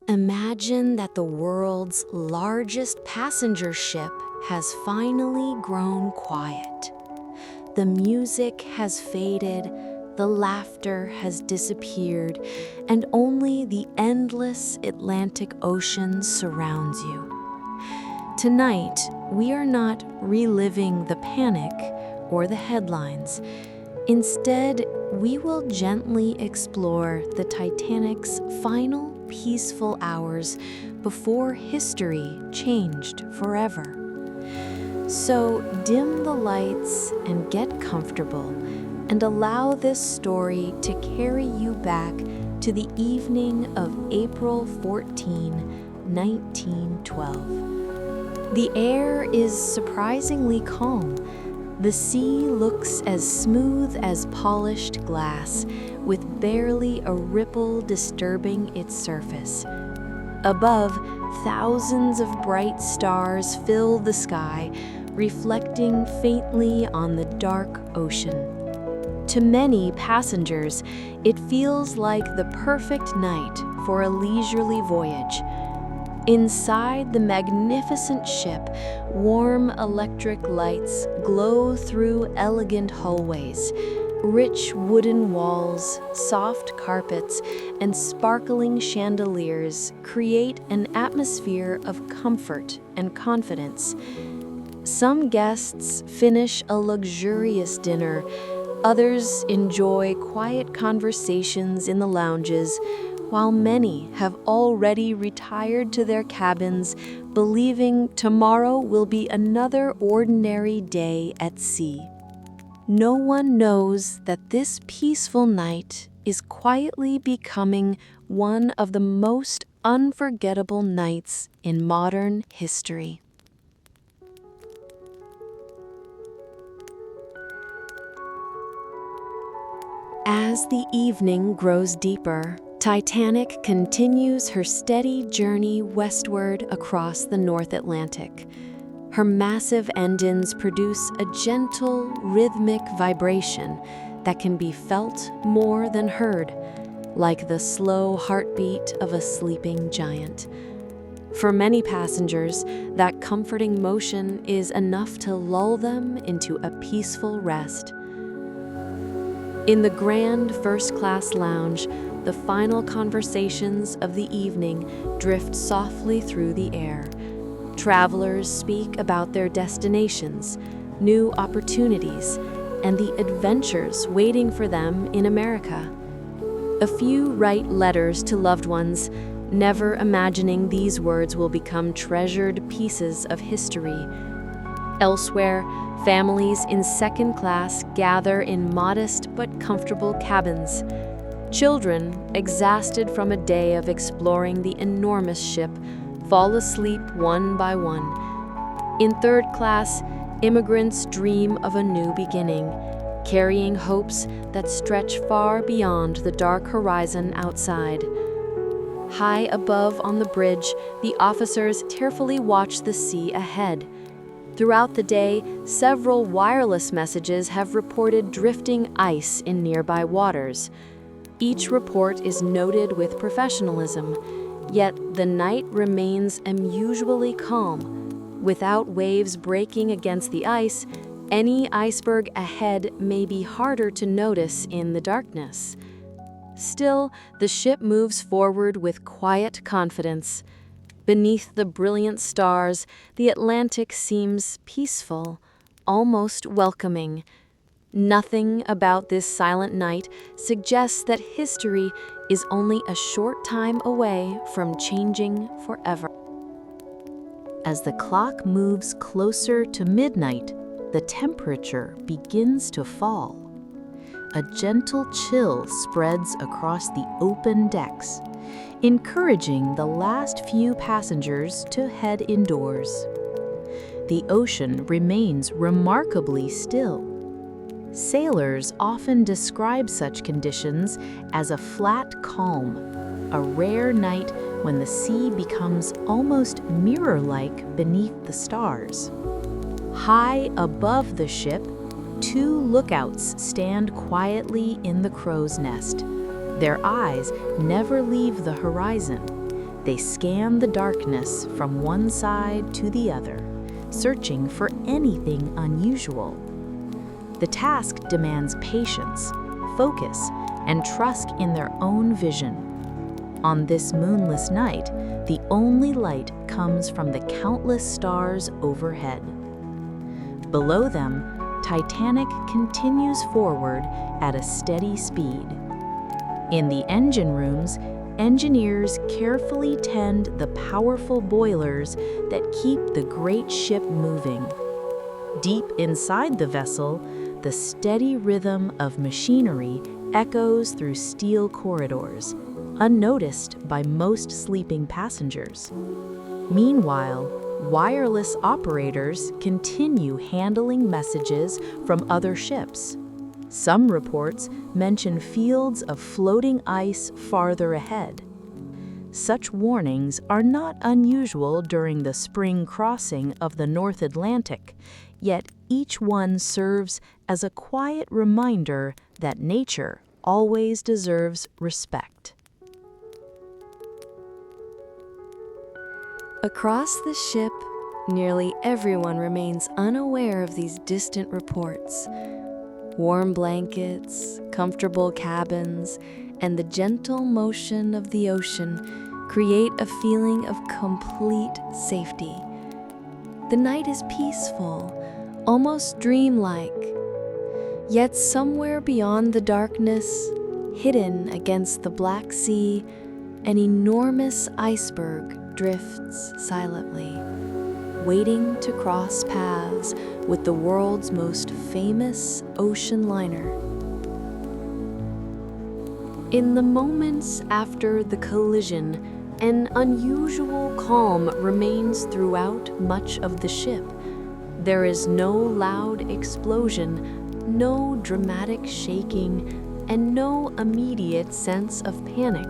Imagine that the world's largest passenger ship has finally grown quiet. The music has faded, the laughter has disappeared, and only the endless Atlantic Ocean surrounds you. Tonight, we are not reliving the panic or the headlines. Instead, we will gently explore the Titanic's final peaceful hours before history changed forever. So dim the lights and get comfortable, and allow this story to carry you back to the evening of April 14, 1912. The air is surprisingly calm. The sea looks as smooth as polished glass, with barely a ripple disturbing its surface. Above, thousands of bright stars fill the sky, reflecting faintly on the dark ocean. To many passengers, it feels like the perfect night for a leisurely voyage. Inside the magnificent ship, warm electric lights glow through elegant hallways. Rich wooden walls, soft carpets, and sparkling chandeliers create an atmosphere of comfort and confidence. Some guests finish a luxurious dinner. Others enjoy quiet conversations in the lounges, while many have already retired to their cabins, believing tomorrow will be another ordinary day at sea. No one knows that this peaceful night is quietly becoming one of the most unforgettable nights in modern history. As the evening grows deeper, Titanic continues her steady journey westward across the North Atlantic. Her massive engines produce a gentle, rhythmic vibration that can be felt more than heard, like the slow heartbeat of a sleeping giant. For many passengers, that comforting motion is enough to lull them into a peaceful rest. In the grand first-class lounge, the final conversations of the evening drift softly through the air. Travelers speak about their destinations, new opportunities, and the adventures waiting for them in America. A few write letters to loved ones, never imagining these words will become treasured pieces of history. Elsewhere, families in second class gather in modest but comfortable cabins. Children, exhausted from a day of exploring the enormous ship, fall asleep one by one. In third class, immigrants dream of a new beginning, carrying hopes that stretch far beyond the dark horizon outside. High above on the bridge, the officers carefully watch the sea ahead. Throughout the day, several wireless messages have reported drifting ice in nearby waters. Each report is noted with professionalism, yet the night remains unusually calm. Without waves breaking against the ice, any iceberg ahead may be harder to notice in the darkness. Still, the ship moves forward with quiet confidence. Beneath the brilliant stars, the Atlantic seems peaceful, almost welcoming. Nothing about this silent night suggests that history is only a short time away from changing forever. As the clock moves closer to midnight, the temperature begins to fall. A gentle chill spreads across the open decks, encouraging the last few passengers to head indoors. The ocean remains remarkably still. Sailors often describe such conditions as a flat calm, a rare night when the sea becomes almost mirror-like beneath the stars. High above the ship, two lookouts stand quietly in the crow's nest. Their eyes never leave the horizon. They scan the darkness from one side to the other, searching for anything unusual. The task demands patience, focus, and trust in their own vision. On this moonless night, the only light comes from the countless stars overhead. Below them, Titanic continues forward at a steady speed. In the engine rooms, engineers carefully tend the powerful boilers that keep the great ship moving. Deep inside the vessel, the steady rhythm of machinery echoes through steel corridors, unnoticed by most sleeping passengers. Meanwhile, wireless operators continue handling messages from other ships. Some reports mention fields of floating ice farther ahead. Such warnings are not unusual during the spring crossing of the North Atlantic, yet each one serves as a quiet reminder that nature always deserves respect. Across the ship, nearly everyone remains unaware of these distant reports. Warm blankets, comfortable cabins, and the gentle motion of the ocean create a feeling of complete safety. The night is peaceful, almost dreamlike. Yet somewhere beyond the darkness, hidden against the Black Sea, an enormous iceberg drifts silently, waiting to cross paths with the world's most famous ocean liner. In the moments after the collision, an unusual calm remains throughout much of the ship. There is no loud explosion, no dramatic shaking, and no immediate sense of panic.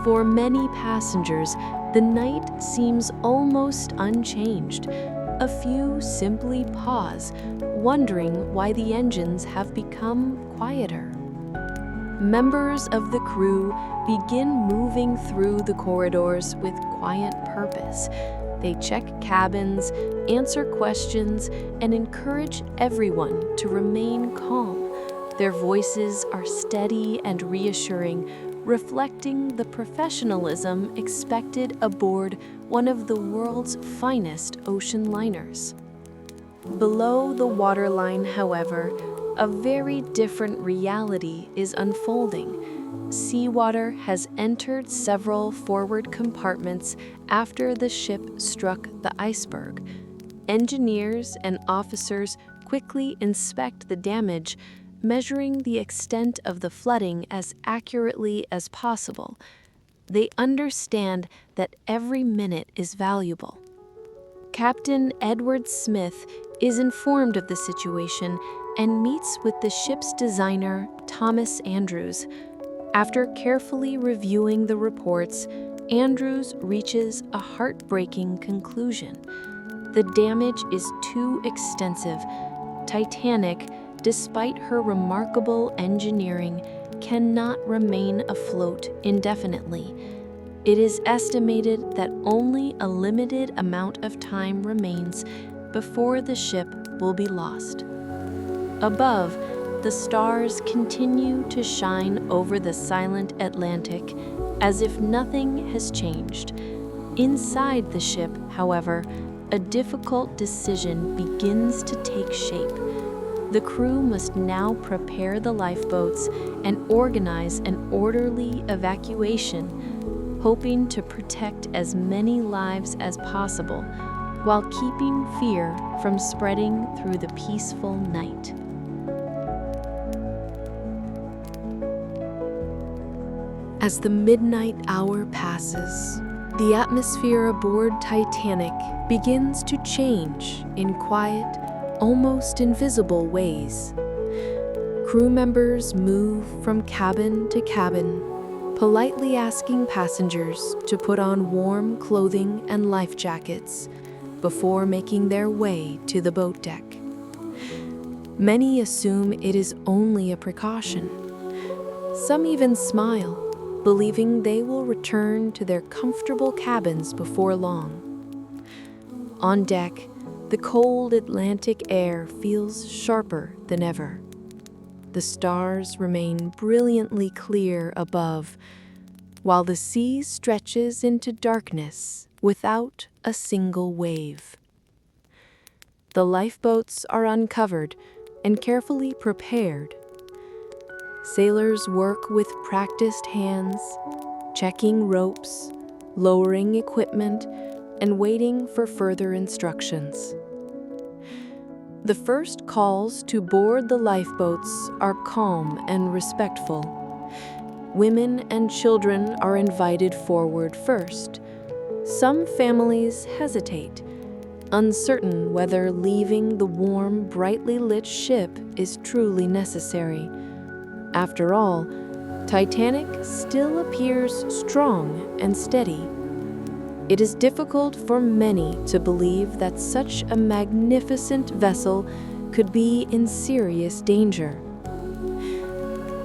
For many passengers, the night seems almost unchanged. A few simply pause, wondering why the engines have become quieter. Members of the crew begin moving through the corridors with quiet purpose. They check cabins, answer questions, and encourage everyone to remain calm. Their voices are steady and reassuring, reflecting the professionalism expected aboard one of the world's finest ocean liners. Below the waterline, however, a very different reality is unfolding. Seawater has entered several forward compartments after the ship struck the iceberg. Engineers and officers quickly inspect the damage, measuring the extent of the flooding as accurately as possible. They understand that every minute is valuable. Captain Edward Smith is informed of the situation and meets with the ship's designer, Thomas Andrews. After carefully reviewing the reports, Andrews reaches a heartbreaking conclusion. The damage is too extensive. Titanic, despite her remarkable engineering, cannot remain afloat indefinitely. It is estimated that only a limited amount of time remains before the ship will be lost. Above, the stars continue to shine over the silent Atlantic as if nothing has changed. Inside the ship, however, a difficult decision begins to take shape. The crew must now prepare the lifeboats and organize an orderly evacuation, hoping to protect as many lives as possible while keeping fear from spreading through the peaceful night. As the midnight hour passes, the atmosphere aboard Titanic begins to change in quiet, almost invisible ways. Crew members move from cabin to cabin, politely asking passengers to put on warm clothing and life jackets before making their way to the boat deck. Many assume it is only a precaution. Some even smile, believing they will return to their comfortable cabins before long. On deck, the cold Atlantic air feels sharper than ever. The stars remain brilliantly clear above, while the sea stretches into darkness without a single wave. The lifeboats are uncovered and carefully prepared. Sailors work with practiced hands, checking ropes, lowering equipment, and waiting for further instructions. The first calls to board the lifeboats are calm and respectful. Women and children are invited forward first. Some families hesitate, uncertain whether leaving the warm, brightly lit ship is truly necessary. After all, Titanic still appears strong and steady. It is difficult for many to believe that such a magnificent vessel could be in serious danger.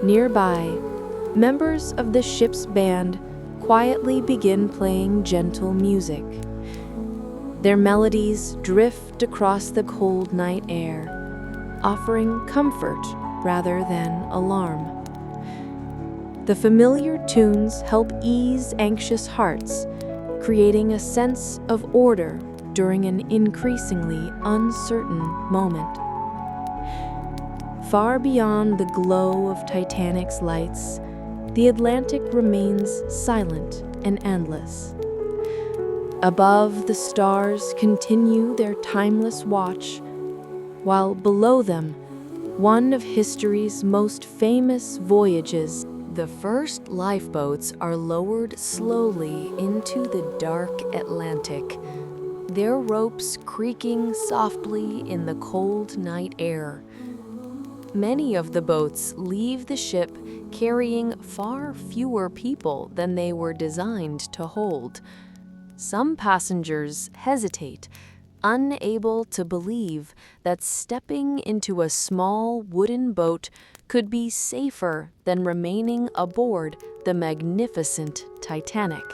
Nearby, members of the ship's band quietly begin playing gentle music. Their melodies drift across the cold night air, offering comfort rather than alarm. The familiar tunes help ease anxious hearts, creating a sense of order during an increasingly uncertain moment. Far beyond the glow of Titanic's lights, the Atlantic remains silent and endless. Above, the stars continue their timeless watch, while below them, one of history's most famous voyages. The first lifeboats are lowered slowly into the dark Atlantic, their ropes creaking softly in the cold night air. Many of the boats leave the ship carrying far fewer people than they were designed to hold. Some passengers hesitate, unable to believe that stepping into a small wooden boat could be safer than remaining aboard the magnificent Titanic.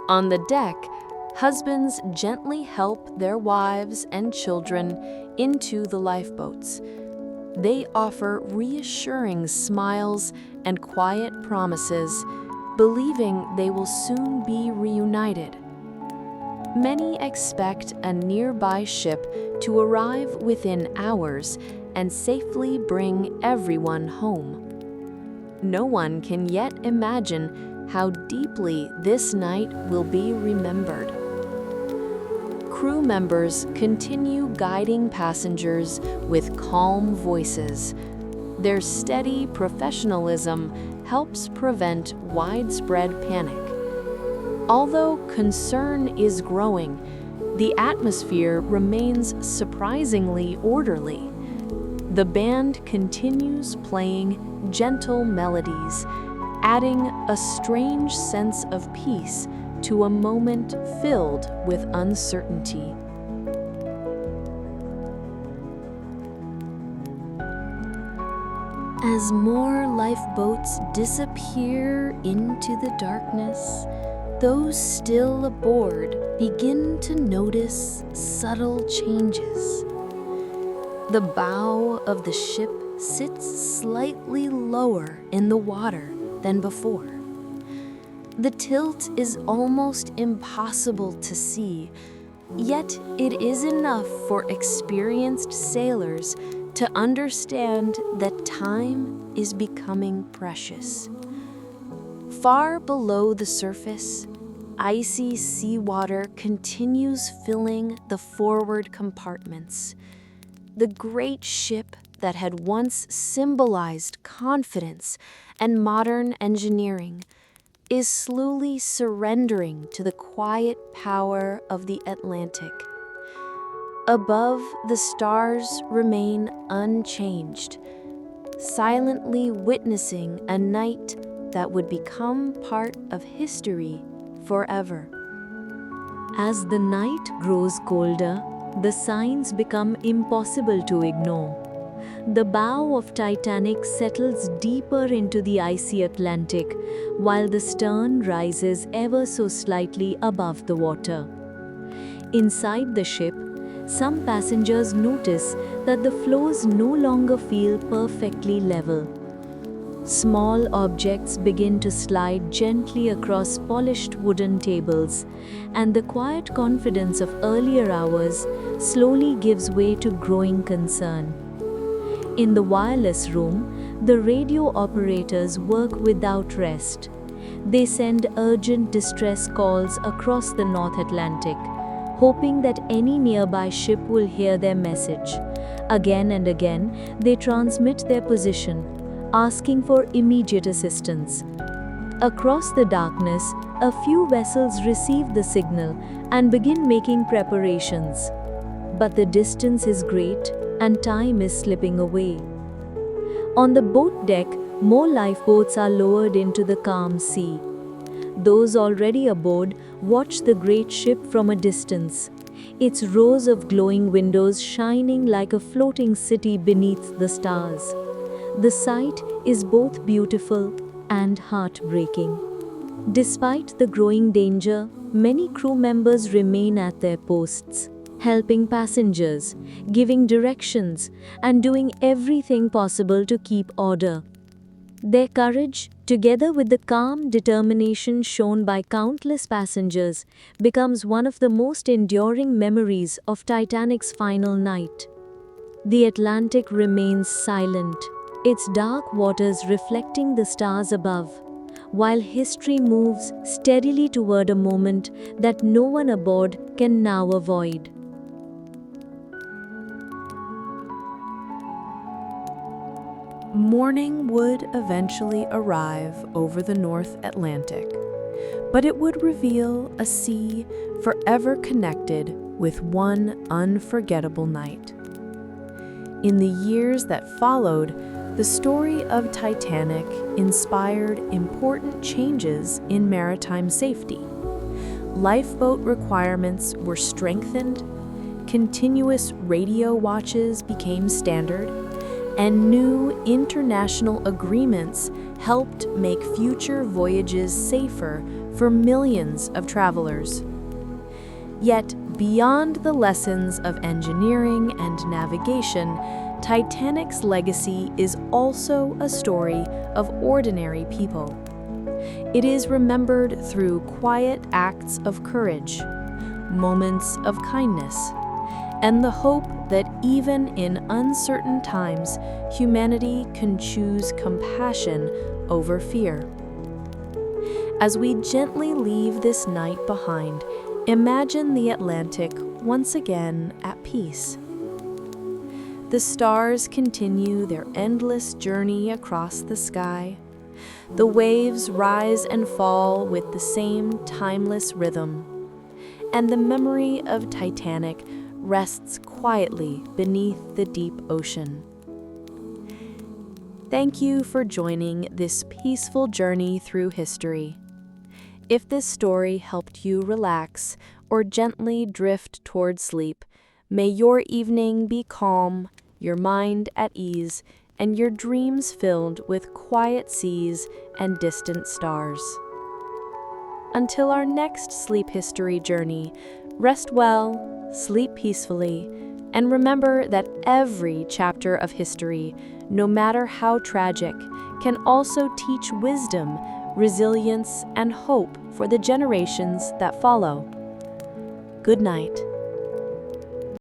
On the deck, husbands gently help their wives and children into the lifeboats. They offer reassuring smiles and quiet promises, believing they will soon be reunited. Many expect a nearby ship to arrive within hours and safely bring everyone home. No one can yet imagine how deeply this night will be remembered. Crew members continue guiding passengers with calm voices. Their steady professionalism helps prevent widespread panic. Although concern is growing, the atmosphere remains surprisingly orderly. The band continues playing gentle melodies, adding a strange sense of peace to a moment filled with uncertainty. As more lifeboats disappear into the darkness, those still aboard begin to notice subtle changes. The bow of the ship sits slightly lower in the water than before. The tilt is almost impossible to see, yet it is enough for experienced sailors to understand that time is becoming precious. Far below the surface, icy seawater continues filling the forward compartments. The great ship that had once symbolized confidence and modern engineering is slowly surrendering to the quiet power of the Atlantic. Above, the stars remain unchanged, silently witnessing a night that would become part of history forever. As the night grows colder, the signs become impossible to ignore. The bow of Titanic settles deeper into the icy Atlantic, while the stern rises ever so slightly above the water. Inside the ship, some passengers notice that the floors no longer feel perfectly level. Small objects begin to slide gently across polished wooden tables, and the quiet confidence of earlier hours slowly gives way to growing concern. In the wireless room, the radio operators work without rest. They send urgent distress calls across the North Atlantic, hoping that any nearby ship will hear their message. Again and again, they transmit their position, asking for immediate assistance. Across the darkness, a few vessels receive the signal and begin making preparations. But the distance is great and time is slipping away. On the boat deck, more lifeboats are lowered into the calm sea. Those already aboard watch the great ship from a distance, its rows of glowing windows shining like a floating city beneath the stars. The sight is both beautiful and heartbreaking. Despite the growing danger, many crew members remain at their posts, helping passengers, giving directions, and doing everything possible to keep order. Their courage, together with the calm determination shown by countless passengers, becomes one of the most enduring memories of Titanic's final night. The Atlantic remains silent, its dark waters reflecting the stars above, while history moves steadily toward a moment that no one aboard can now avoid. Morning would eventually arrive over the North Atlantic, but it would reveal a sea forever connected with one unforgettable night. In the years that followed, the story of Titanic inspired important changes in maritime safety. Lifeboat requirements were strengthened, continuous radio watches became standard, and new international agreements helped make future voyages safer for millions of travelers. Yet, beyond the lessons of engineering and navigation, Titanic's legacy is also a story of ordinary people. It is remembered through quiet acts of courage, moments of kindness, and the hope that even in uncertain times, humanity can choose compassion over fear. As we gently leave this night behind, imagine the Atlantic once again at peace. The stars continue their endless journey across the sky. The waves rise and fall with the same timeless rhythm, and the memory of Titanic rests quietly beneath the deep ocean. Thank you for joining this peaceful journey through history. If this story helped you relax or gently drift toward sleep, may your evening be calm, your mind at ease, and your dreams filled with quiet seas and distant stars. Until our next sleep history journey, rest well, sleep peacefully, and remember that every chapter of history, no matter how tragic, can also teach wisdom, resilience, and hope for the generations that follow. Good night.